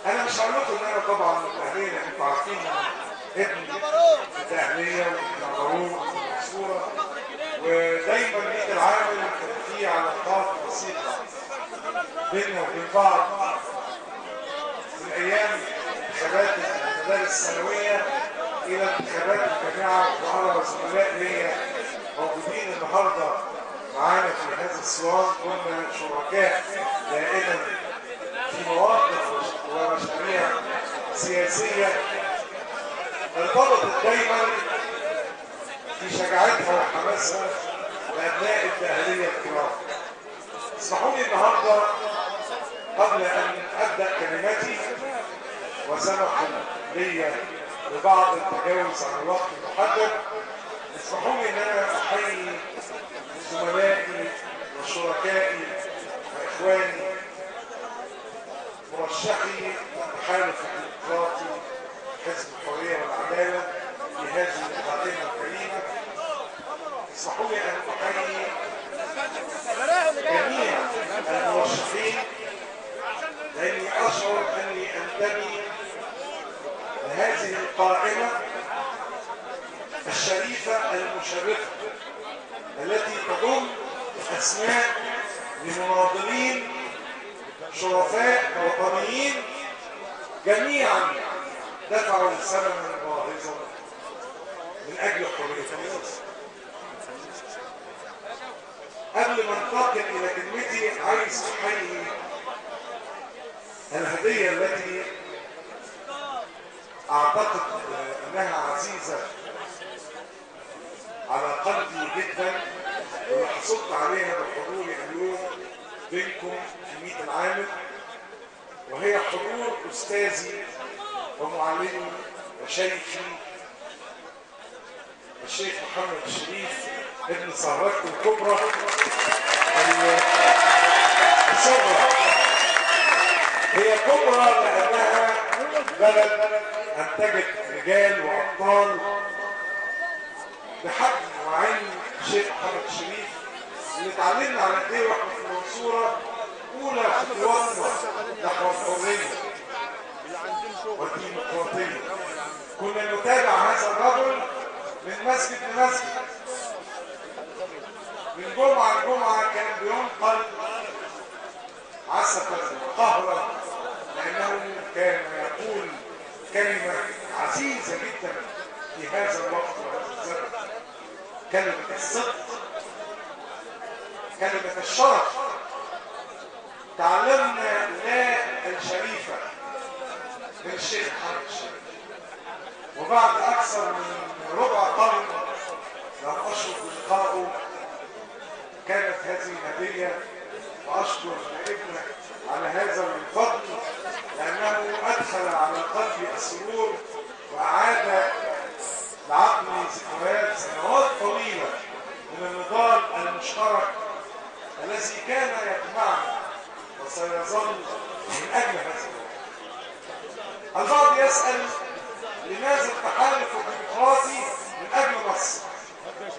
انا مش هقول لكم ان انا طبعا من الاهليه، لان انتوا عارفين ابن الاهليه وابن المنصوره، ودايما ليك العامل كان في علاقات بسيطه بيننا وبين بعض من ايام انتخابات المدارس الثانويه الى انتخابات الجامعه، وانا زملاء ليا موجودين النهارده معانا في هذا الصوان. كنا شركاء دائما في مواقف ومشاريع سياسيه ارتبطت دايما في شجاعتها وحماسها لابناء الداخليه الكرام. اسمحوا لي النهارده قبل ان ابدا كلماتي وسمح لي ببعض التجاوز عن الوقت المحدد، اسمحوا لي ان انا احيي زملائي وشركائي واخواني مرشحي التحالف الديمقراطي حزب الحريه والعداله في هذه القائمه الكريمه. اسمحوا لي ان احيي جميع المرشحين لاني اشعر اني انتمي لهذه القائمه الشريفه المشرفه التي تضم اسماء لمناضلين شرفاء وطنيين جميعا دفعوا ثمنا باهظا من اجل حريه مصر. قبل ما انتقل الى كلمتي عايز احيي الهديه التي اعتقد انها عزيزه على قلبي جدا، واللي حصلت عليها بحضوري اليوم بينكم في ميت العامل، وهي حضور استاذي ومعلمي وشيخي الشيخ محمد الشريف ابن سهرته الكبرى الصغرى. هي كبرى لانها بلد انتجت رجال وابطال بحجم وعلم الشيخ محمد الشريف اللي اتعلمنا على ايديه واحنا في المنصوره اولى خطواتنا نحو الحريه والديمقراطيه. كنا نتابع هذا الرجل من مسجد لمسجد، من جمعه لجمعه كان بينقل عسفا قهرا، لانه كان يقول كلمه عزيزه جدا في هذا الوقت وهذا الزمن، كلمه الصدق، كلمه الشرف. تعلمنا لا الشريفه من الشيخ محمد الشريف، وبعد اكثر من ربع قرن لم اشرف بلقائه كانت هذه هديه، واشكر ابنه على هذا الفضل لانه ادخل على قلبي السرور واعاد لعقلي ذكريات سنوات طويله من النضال المشترك الذي كان يجمعنا وسيظل من اجل هذا الوقت. البعض يسال لماذا التحالف الديمقراطي من اجل مصر؟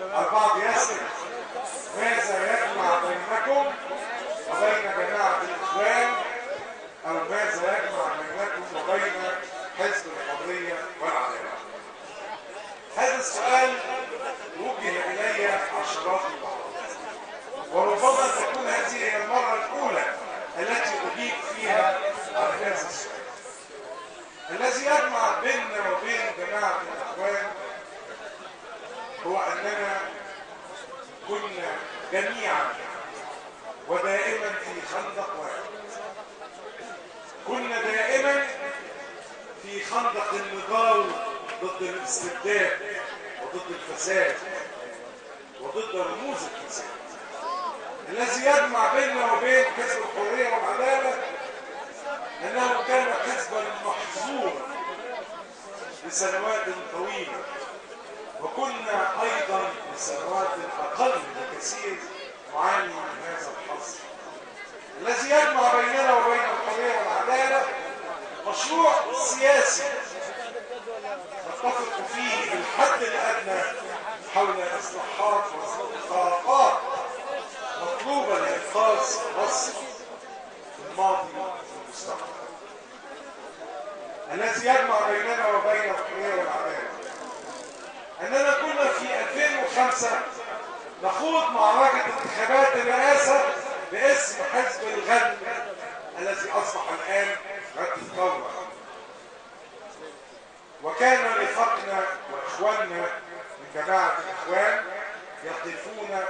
البعض يسال ماذا يجمع بينكم وبين جماعه الاخوان، او ماذا يجمع بينكم وبين حزب الحريه والعداله؟ هذا السؤال وجه الي عشرات المرات، وربما تكون هذه هي المره الاولى التي اجيب فيها على هذا السؤال. الذي يجمع بيننا وبين جماعه الاخوان هو اننا كنا جميعا ودائما في خندق واحد، كنا دائما في خندق النضال ضد الاستبداد وضد الفساد وضد رموز الفساد. الذي يجمع بيننا وبين حزب الحريه والعداله انه كان حزبا محظورا لسنوات طويله، وكنا ايضا لسنوات اقل بكثير نعاني من هذا الحظ. الذي يجمع بيننا وبين الحريه والعداله مشروع سياسي نتفق فيه بالحد الادنى حول اصلاحات واستحقاقات مطلوبه لانقاذ مصر في الماضي والمستقبل. الذي يجمع بيننا وبين الحرية والعدالة. أننا كنا في 2005 نخوض معركة انتخابات الرئاسة باسم حزب الغد الذي أصبح الآن غد الثورة. وكان رفاقنا وإخواننا من جماعة الإخوان يقفون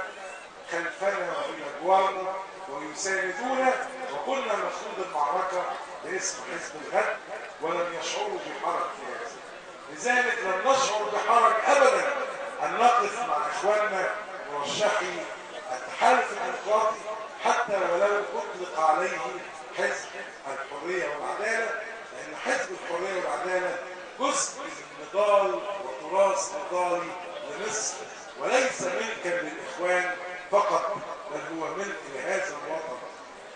خلفنا وفي أجوارنا ويساندونا، وكنا نخوض المعركة باسم حزب الغد ولم يشعروا بحرج في هذا. لذلك لم نشعر بحرج أبدا أن نقف مع إخواننا مرشحي التحالف الديمقراطي حتى ولو أطلق عليه حزب الحرية والعدالة، لأن حزب الحرية والعدالة جزء من نضال وتراث نضالي لمصر، وليس ملكا للإخوان فقط، بل هو ملك لهذا الوطن،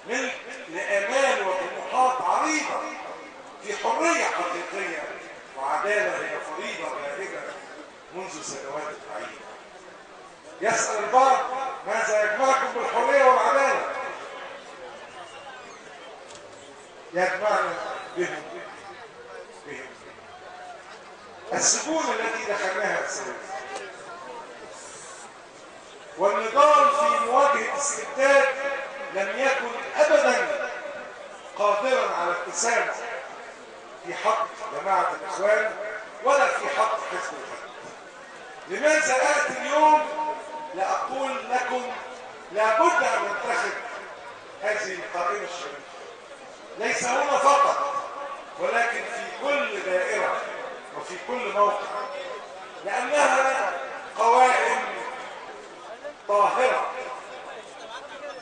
ملك لآمال وطموحات عريضة في حرية حقيقية وعدالة هي فريضة غائبة منذ سنوات بعيدة. يسأل البعض ماذا يجمعكم بالحرية والعدالة؟ يجمعنا بهم السجون التي دخلناها السنة، والنضال في مواجهة استبداد لم يكن أبدا قادرا على التسامح في حق جماعة الإخوان ولا في حق حزب الغد. لماذا آتي اليوم لأقول لكم لابد أن نتخذ هذه القائمة الشريفة، ليس هنا فقط ولكن في كل دائرة وفي كل موقع، لأنها قوائم طاهرة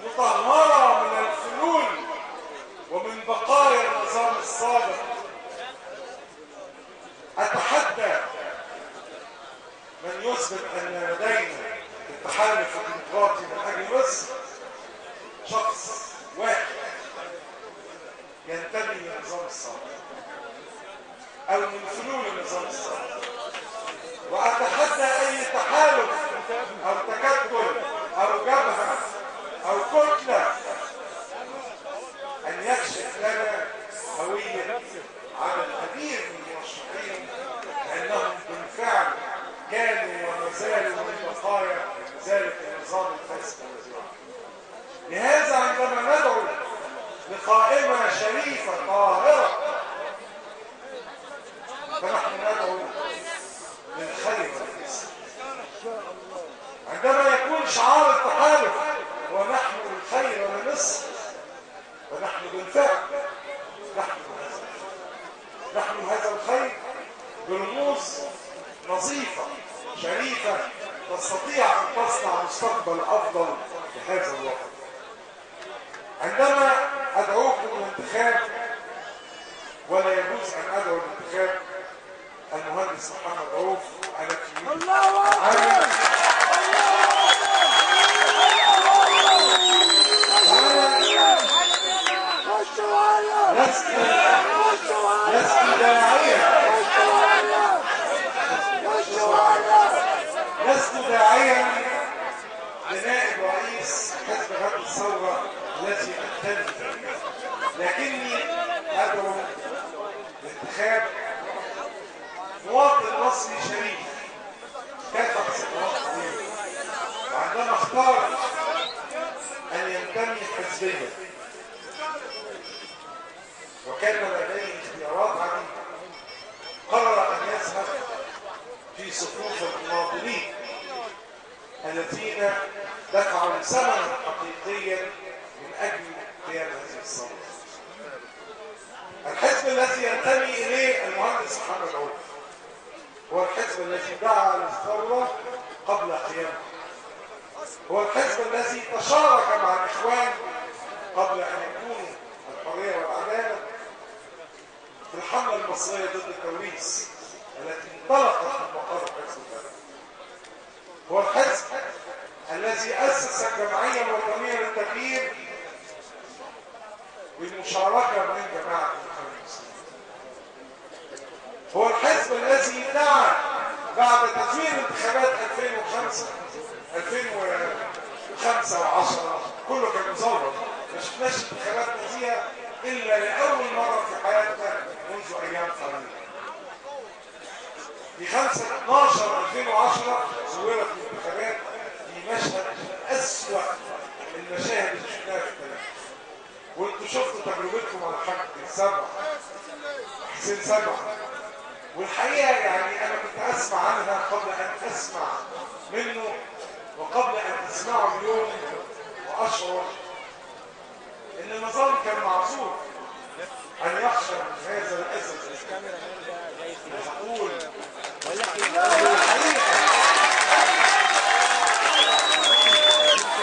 مطهرة من الفلول ومن بقايا النظام السابق. أتحدى من يثبت أن لدينا التحالف الديمقراطي من أجل مصر شخص واحد ينتمي للنظام السابق أو من فلول النظام السابق، وأتحدى أي تحالف أو تكتل أو جبهة أو كتلة أن يكشف لنا هوية عدد كبير من المرشحين، لأنهم بالفعل كانوا وما زالوا من بقايا ذلك النظام الفاسد الذي وقع. لهذا عندما ندعو لقائمة شريفة طاهرة فنحن ندعو للخير والإسلام. عندما يكون شعار التحالف ونحن الخير لمصر فنحن بالفعل نحن هذا الخير برموز نظيفة شريفة تستطيع أن تصنع مستقبل أفضل لهذا الوطن. عندما أدعوكم للانتخاب، ولا يجوز أن أدعو للانتخاب المهندس محمد عوف، أنا في الله أكبر لست داعيا لنائب رئيس حزب غد الثورة الذي أنتمي، لكني أدعو لانتخاب مواطن مصري شريف كافح سنوات طويلة، وعندما اختار أن ينتمي حزبيا وكان لديه اختيارات عديدة، قرر أن يذهب في صفوف المناضلين الذين دفعوا ثمنا حقيقيا من أجل قيام هذه الثورة. الحزب الذي ينتمي إليه المهندس محمد عوف هو الحزب الذي دعا للثورة قبل قيامها، هو الحزب الذي تشارك مع الإخوان قبل أن يكونوا الحرية والعدالة في الحملة المصرية ضد التوريث التي انطلقت من مقر حزب الغد، هو الحزب الذي أسس الجمعية الوطنية للتغيير بالمشاركة من جماعة الإخوان المسلمين، هو الحزب الذي دعا بعد تزوير انتخابات 2005 و10 كله كان مزور، ما شفناش انتخابات نزيهة إلا لأول مرة في حياتنا منذ أيام قليلة. 5/12/2010 صورت في الانتخابات في مشهد أسوأ المشاهد اللي شفناها في التاريخ. وانتوا شفتوا تجربتكم على الحاج حسين سبع. والحقيقة يعني أنا كنت أسمع عنها قبل أن أسمع منه، وقبل أن أسمعه اليوم وأشعر إن النظام كان معذور أن يخشى من هذا الأسد. أقول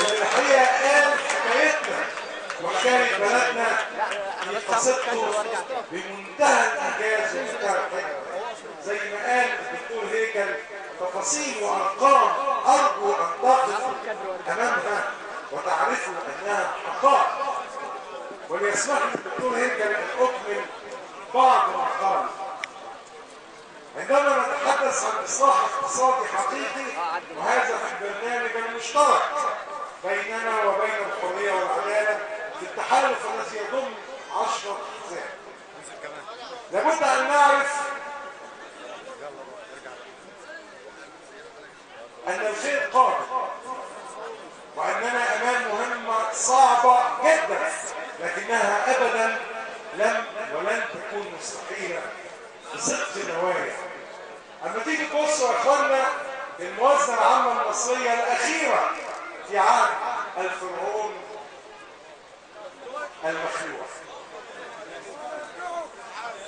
الحقيقة قال حكايتنا وحكاية بلدنا في قصته بمنتهى الإنجاز ومنتهى الحكمة. زي ما قال الدكتور هيكل تفاصيل وأرقام أرجو أن تقف أمامها وتعرفوا أنها حقائق. وليسمح لي الدكتور هيكل أن أكمل بعض ما قال. عندما نتحدث عن إصلاح اقتصادي حقيقي، وهذا في البرنامج المشترك بيننا وبين الحرية والعدالة في التحالف الذي يضم 10 أحزاب، لابد أن نعرف أن الخير قادم، وأننا أمام مهمة صعبة جدا، لكنها أبدا ولن تكون مستحيلة بصدق نوايا. أما تيجي تبصوا يا إخوانا الموازنة العامة المصرية الأخيرة في عهد الفرعون المخلوع،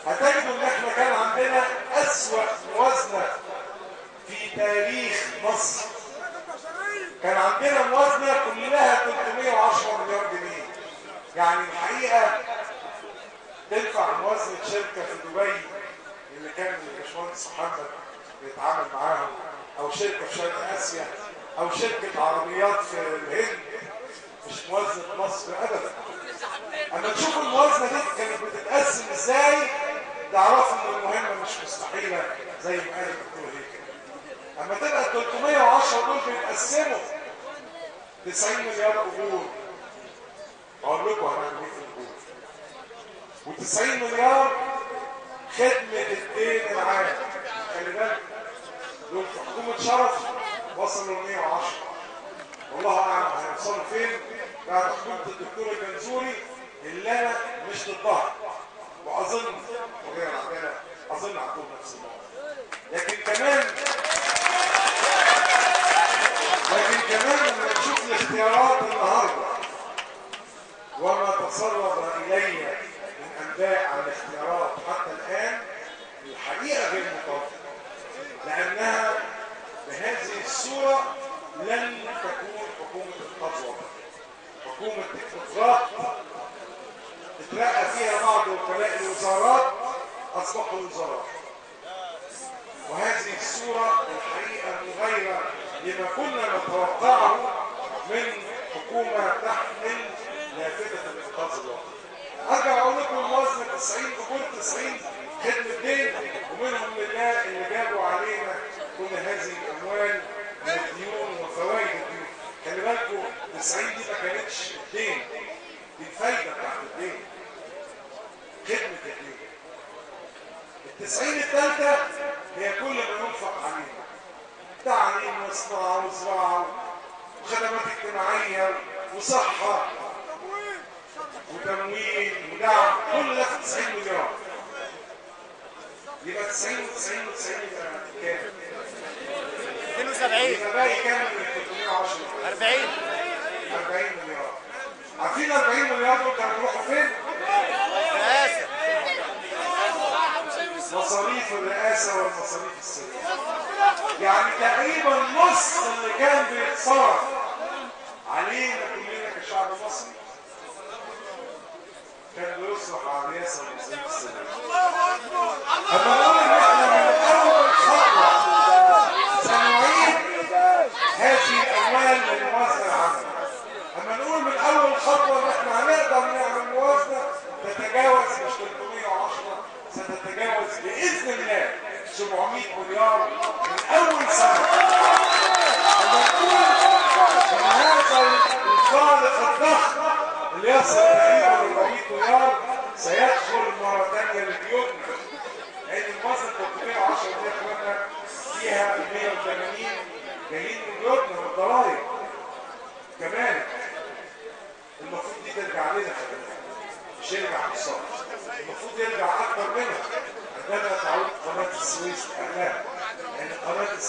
هتجدوا ان احنا كان عندنا أسوأ موازنة في تاريخ مصر. كان عندنا موازنة كلها 310 مليار جنيه. يعني الحقيقة تنفع موازنة شركة في دبي اللي كان الباشمهندس محمد بيتعامل معاهم، او شركة في شرق اسيا، او شركة عربيات في الهند، مش موازنة مصر ابدا. اما تشوفوا الموازنة دي كانت بتتقسم ازاي تعرفوا ان المهمة مش مستحيلة زي ما قال الدكتور هيك. اما تبقى 310 دول بيتقسموا 90 مليار اجور، اقول لكم هنعمل ايه في الاجور، و90 مليار خدمة الدين العام. خلي بالك دول في حكومة شرف وصلوا ل 110، والله اعلم هيوصلوا فين بعد حكومة الدكتور الجنزوري اللي انا مش ضدها، واظن وغير عندنا اظن عندهم نفس الموضوع. لكن كمان لما نشوف الاختيارات النهارده وما تسرب الي من انباء عن الاختيارات حتى الان، الحقيقه غير متوقعه، لانها بهذه الصوره لن تكون حكومه القبضه، حكومه تكنوقراط اترقى فيها بعض وكلاء الوزارات اصبحوا وزراء. وهذه الصوره الحقيقه مغايره لما كنا نتوقعه من حكومه تحمل لافته الانقاذ الوطني. ارجع اقول لكم الموازنه 90 اجور، 90 خدمه دين، ومنهم لله اللي جابوا علينا كل هذه الاموال من الديون وفوائد الديون. خلي بالكم 90 دي ما كانتش دين، دي الفايده بتاعت الدين، خدمه الدين. ال90 الثالثه هي كل ما ينفق علينا، تعليم وصناعه وزراعه وخدمات اجتماعيه وصحه وتموين ودعم، كل ده في 90 مليار. يبقى 90 و90 و90 يبقى كام؟ 72. يبقى باقي كام من 310؟ 40 مليار. عارفين 40 مليار دول كانوا بيروحوا فين؟ الرئاسة. مصاريف الرئاسة والمصاريف السياسية. يعني تقريبا نص اللي كان بيتصرف علينا كلنا كشعب مصري كان بيصرف على الرئاسة والمصاريف السياسية. أما نقول إن إحنا من أول خطوة سنعيد هذه الأموال للموازنة العامة. أما نقول من أول خطوة إن إحنا هنقدر نعمل موازنة تتجاوز مش 310، ستتجاوز بإذن الله 700 مليار من أول سنة. أما نقول إن هذا الفارق الضخم اللي يصل تقريبا 400 مليار سيدخل مرة ثانية لبيوتنا، لأن الموازنة 310 دي يا إخوانا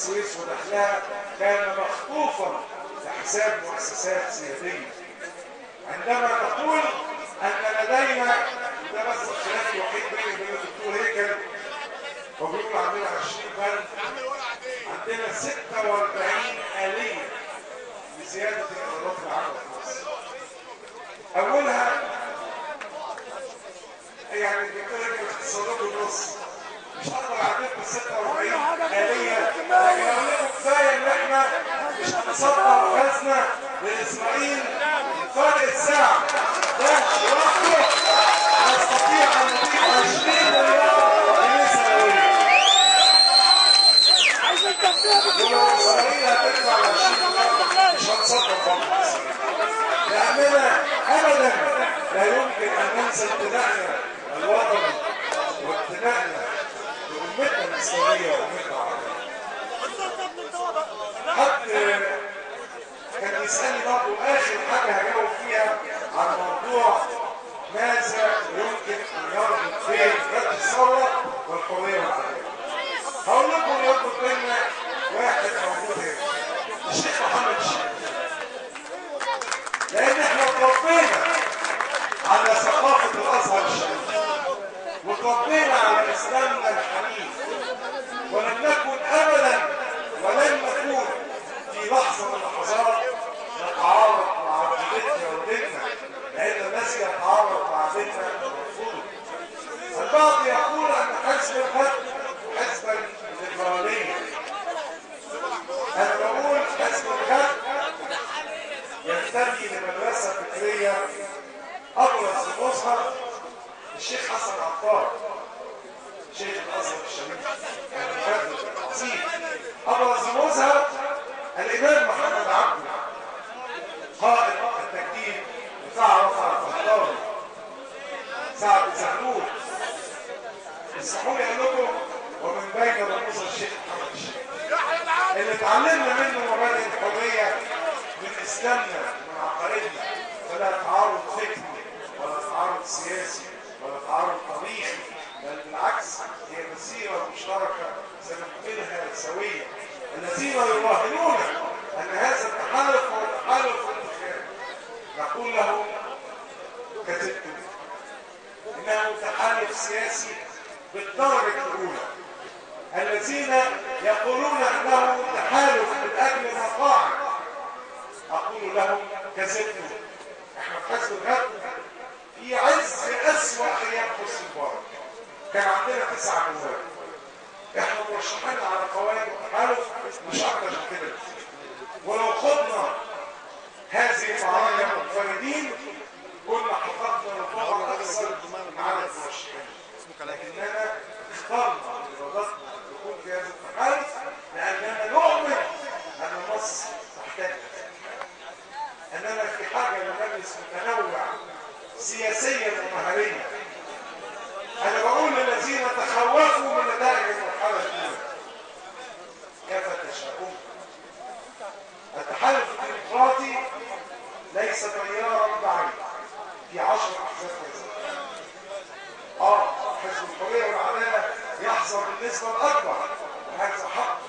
السويس ودخلها كان مخطوفا لحساب مؤسسات سيادية. عندما نقول أن لدينا، وده بس الخلاف الوحيد بيني وبين الدكتور هيكل، وبيقول عندنا 20 بلد، عندنا 46 آلية لزيادة الإيرادات العامة في مصر. أولها يعني الدكتور هيكل اختصارات النص، مش هقدر اعدلكم 46 آلية، لكن اقول لكم كفايه ان احنا مش هنصدر غازنا لاسرائيل فرق الساعه ده لوحده نستطيع ان نضيف 20 مليار جنيه سنويا. ولو اسرائيل هتدفع 20 مليار مش هنصدر برضه اسرائيل، لاننا ابدا لا يمكن ان ننسى انتمائنا الوطني وانتمائنا لأمتنا الإسلامية وأمتنا العربية. حد كان يسألني برضه آخر حاجة هجاوب فيها عن موضوع ماذا يمكن أن يربط بين رد الثورة والحرية والعدالة. هقول لكم يربط بيننا واحد موجود هنا، الشيخ محمد الشيخ، لأن احنا اتربينا على ثقافة الأزهر الشريف وتربينا على إسلامنا الحنيف، ولم نكن أبدا ولن نكون في لحظة من اللحظات نتعارض مع عقيدتنا وديننا، لأن الذي يتعارض مع ديننا مرفوض. البعض يقول أن حزب الغد حزبا ليبراليا. أنا بقول حزب الغد ينتمي لمدرسة فكرية أبرز رموزها الشيخ حسن عطار، شيخ الازهر الشريف، يعني مجدد عظيم. ابرز رموزها الامام محمد عبده قائد التجديد بتاع رفع الطهطاوي، سعد زغلول. اسمحوا لي اقول لكم ومن بين رموز الشيخ محمد الشيخ اللي اتعلمنا منه مبادئ الحريه من اسلامنا ومن عقائدنا، فلا تعارض فكري ولا تعارض سياسي ولا تعارض تاريخي، بل بالعكس هي مسيرة مشتركة سنقبلها سويا. الذين يراهنون أن هذا التحالف هو تحالف انتخابي نقول له كذبتم، إنه تحالف سياسي بالدرجة الأولى. الذين يقولون أنه تحالف من أجل مصالح أقول لهم كذبتم. احنا في حزب الغد في عز أسوأ أيام حسني مبارك كان عندنا 9 نواب، احنا مرشحين على قوائم التحالف مش اكتر من كده. ولو خضنا هذه المعركه منفردين كنا حققنا رفوع اكثر من عدد المرشحين، لكننا اخترنا ارادتنا الدخول في هذا التحالف لاننا نؤمن ان مصر تحتاج، اننا في حاجه لمجلس متنوع سياسيا ومهنيا. أنا بقول للذين تخوفوا من نتائج المرحلة الأولى كيف تشاءون. التحالف الديمقراطي ليس تيارا بعيد، في 10 أحزاب كذا. حزب الحرية والعدالة يحظى بالنسبة الأكبر وهذا حق،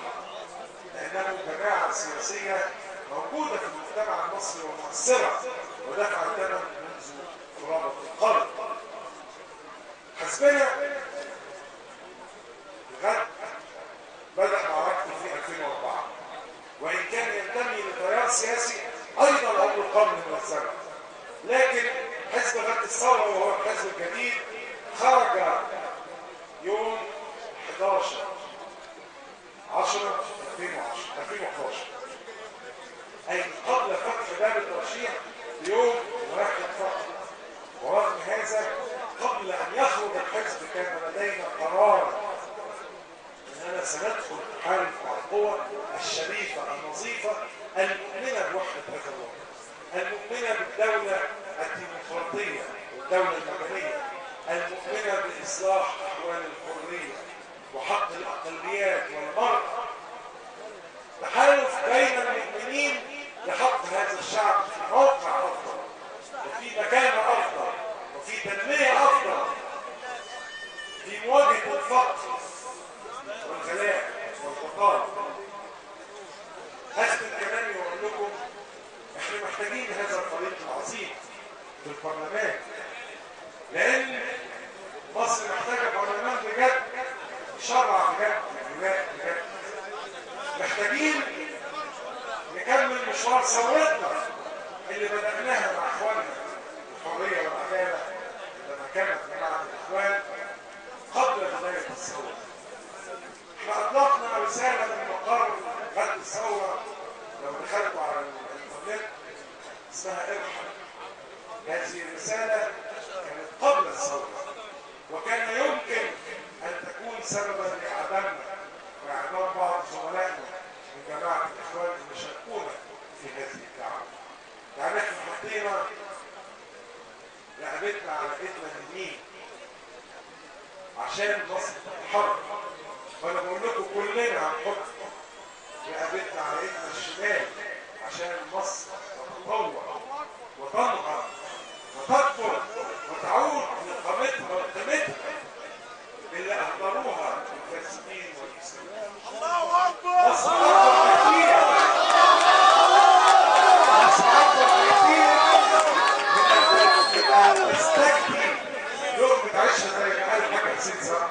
لأنه جماعة سياسية موجودة في المجتمع المصري ومؤثرة ودفع الثمن منذ قرابة القرن. حزبنا الغد بدأ معركته في 2004 وإن كان ينتمي لتيار سياسي أيضا عمره القرن من الزمن، لكن حزب غد الثورة وهو الحزب الجديد خرج يوم 11/10/2011 أي قبل فتح باب الترشيح بيوم واحد فقط. ورغم هذا قبل أن يخرج الحزب كان لدينا قرار أننا سندخل التحالف مع القوى الشريفة النظيفة المؤمنة بوحدة هذا الوطن، المؤمنة بالدولة الديمقراطية والدولة المدنية، المؤمنة بإصلاح أحوال الحرية وحق الأقليات والمرأة. تحالف بين المؤمنين لحق هذا الشعب في موقع أفضل وفي مكان أفضل وفي تنمية أفضل، في مواجهة الفقر والغلاء والبطالة. محتاجين هذا الفريق العظيم في البرلمان، لان مصر محتاجه برلمان بجد يشرع بجد بجد. محتاجين نكمل مشوار ثورتنا اللي بدأناها مع اخواننا الحريه والعداله لما كانت جماعه الاخوان قبل بدايه الثوره. احنا اطلقنا رساله من مقر غد الثوره، لو دخلتوا على الانترنت اسمها ارحم. هذه الرساله كانت قبل الثوره، وكان يمكن ان تكون سببا لاعدامنا واعدام بعض زملائنا من جماعه الاخوان اللي شاركونا في هذه الدعوه. يعني احنا حطينا رقبتنا على ايدنا اليمين عشان مصر تتحرك، وانا بقول لكم كلنا هنحط رقبتنا على ايدنا الشمال عشان مصر تتطور وتنهض وتكبر وتعود لقامتها وقيمتها اللي اهدروها الفاسدين والمسلمين. الله اكبر. مصر اكبر بكتير، مصر اكبر بكتير من ان تستكفي لقمة عيشها زي ما قال الحاج حسين صالح.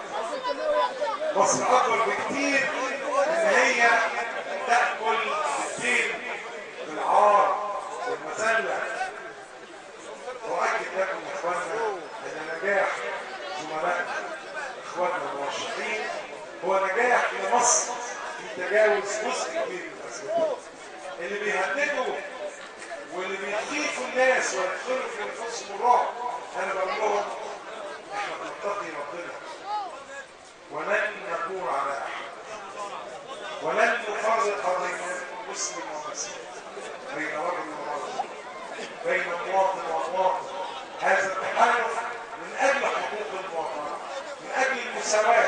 مصر اكبر بكتير ان هي تاكل الدين بالعار والمذله. واكد لكم يا اخواننا ان نجاح زملائنا اخواننا المرشحين هو نجاح لمصر في تجاوز جزء كبير من الازمات. اللي بيهددوا واللي بيخيفوا الناس ويدخلوا في نفوسهم الرعب، انا بقول لهم احنا بنتقي ربنا ولن نكون على احد، ولن نفرق بين مسلم ومسيحي، بين رجل ورجل، بين مواطن ومواطن. هذا التحالف من اجل حقوق المواطنه، من اجل المساواه